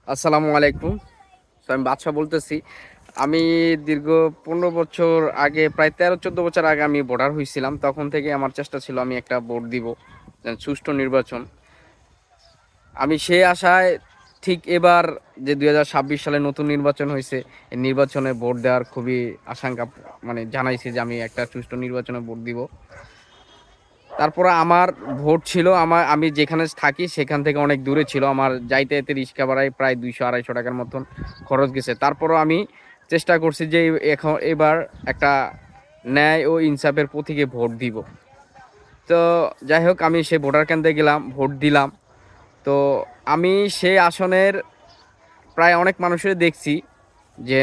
আসসালামু আলাইকুম। আমি বাদশা বলতেছি। আমি দীর্ঘ ১৫ বছর আগে, প্রায় ১৩-১৪ বছর আগে আমি ভোটার হইছিলাম। তখন থেকে আমার চেষ্টা ছিল আমি একটা ভোট দিব। সুষ্ঠু নির্বাচন। আমি সেই আশায় ঠিক এবার যে ২০২৬ সালে নতুন নির্বাচন হইছে, এই নির্বাচনে ভোট দেওয়ার খুবই আশঙ্কা জানাইছি যে আমি একটা সুষ্ঠু নির্বাচনে ভোট দিব। তারপরে আমার ভোট ছিল আমি যেখানে থাকি সেখান থেকে অনেক দূরে ছিল। আমার যাইতে যেতে রিক্সা ভাড়ায় প্রায় ২০০-২৫০ টাকার মতন খরচ গেছে। তারপরও আমি চেষ্টা করছি যে এবার একটা ন্যায় ও ইনসাফের পথিকে ভোট দিব। তো যাই হোক, আমি সেই ভোটার কেন্দ্রে গেলাম, ভোট দিলাম। তো আমি সেই আসনের প্রায় অনেক মানুষের দেখছি যে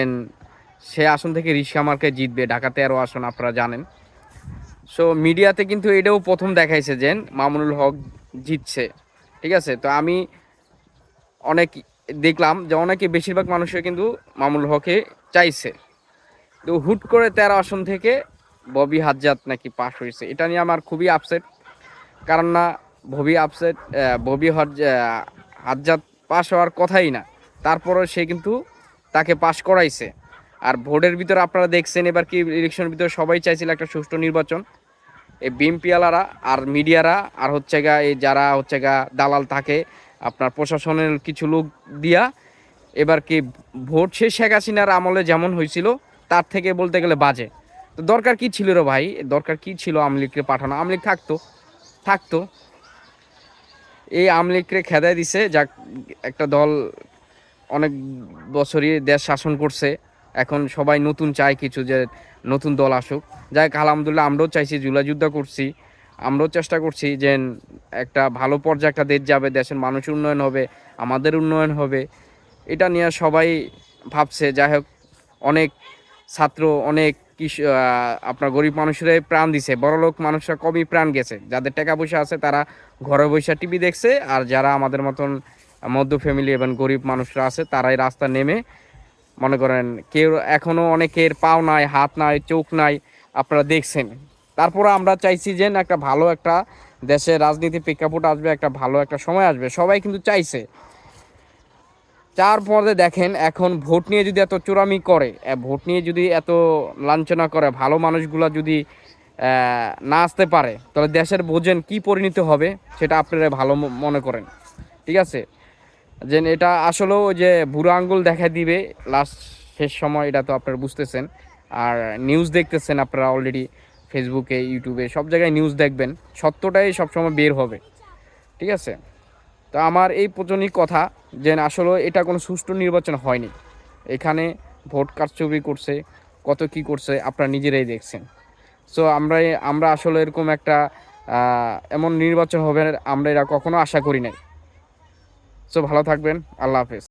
সে আসন থেকে রিক্সা মার্কে জিতবে। ঢাকা ১৩ আসন আপনারা জানেন। সো মিডিয়াতে কিন্তু এটাও প্রথম দেখাইছে যে মামুনুল হক জিতছে। ঠিক আছে? তো আমি অনেক দেখলাম যে অনেকে, বেশিরভাগ মানুষই কিন্তু মামুনুল হককে চাইছে। তো হুট করে ১৩ আসন থেকে ববি হাজ্জাত নাকি পাস হয়েছে। এটা নিয়ে আমার খুবই আপসেট। কারণ না, ববি হাজ্জাত পাস হওয়ার কথাই না। তারপরও সে কিন্তু তাকে পাস করাইছে। আর ভোটের ভিতরে আপনারা দেখছেন এবার কি ইলেকশনের ভিতরে সবাই চাইছিল একটা সুষ্ঠু নির্বাচন। এই বিএমপিওয়ালারা আর মিডিয়ারা আর এই যারা দালাল থাকে, আপনার প্রশাসনের কিছু লোক দিয়া এবার কি ভোট শেখ হাসিনার আমলে যেমন হয়েছিল তার থেকে বলতে গেলে বাজে। তো দরকার কি ছিল রে ভাই? দরকার কি ছিল আওয়ামী লীগকে পাঠানো? আওয়ামী লীগ থাকতো। এই আওয়ামী লীগকে খেদাই দিছে। যাক, একটা দল অনেক বছরই দেশ শাসন করছে। এখন সবাই নতুন চায় কিছু, যে নতুন দল আসুক। যাই আলহামদুলিল্লাহ, আমরাও চাইছি, জুলাই যুদ্ধ করছি, আমরাও চেষ্টা করছি যে একটা ভালো পর্যায়ে একটা দেশ যাবে, দেশের মানুষের উন্নয়ন হবে, আমাদের উন্নয়ন হবে। এটা নিয়ে সবাই ভাবছে। যাই হোক, অনেক ছাত্র, অনেক আপনার গরিব মানুষরাই প্রাণ দিছে। বড়লোক মানুষরা কমই প্রাণ গেছে। যাদের টাকা পয়সা আছে তারা ঘরে বসে টিভি দেখছে, আর যারা আমাদের মতন মধ্য ফ্যামিলি এবং গরিব মানুষরা আছে তারাই রাস্তা নেমে, মনে করেন কেউ এখনও অনেকের পাও নাই, হাত নাই, চোখ নাই, আপনারা দেখছেন। তারপরে আমরা চাইছি যে একটা ভালো একটা দেশের রাজনীতি প্রেক্ষাপট আসবে, একটা ভালো একটা সময় আসবে, সবাই কিন্তু চাইছে। তারপরে দেখেন এখন ভোট নিয়ে যদি এত চোরামি করে, ভোট নিয়ে যদি এত লাঞ্ছনা করে, ভালো মানুষগুলা যদি না আসতে পারে, তাহলে দেশের বোঝেন কি পরিণতি হবে সেটা আপনারা ভালো মনে করেন। ঠিক আছে? যে এটা আসলেও যে বুড়ো আঙ্গুল দেখা দিবে লাস্ট, শেষ সময়, এটা তো আপনারা বুঝতেছেন। আর নিউজ দেখতেছেন আপনারা অলরেডি, ফেসবুকে, ইউটিউবে, সব জায়গায় নিউজ দেখবেন, সত্যটাই সবসময় বের হবে। ঠিক আছে? তো আমার এই পর্যন্তই কথা, যে আসলে এটা কোনো সুষ্ঠু নির্বাচন হয়নি। এখানে ভোট কারচুপি করছে, কত কি করছে আপনারা নিজেরাই দেখছেন। সো আমরা আসলে এরকম একটা এমন নির্বাচন হবে আমরা এরা কখনো আশা করি নাই। সো ভালো থাকবেন। আল্লাহ হাফেজ।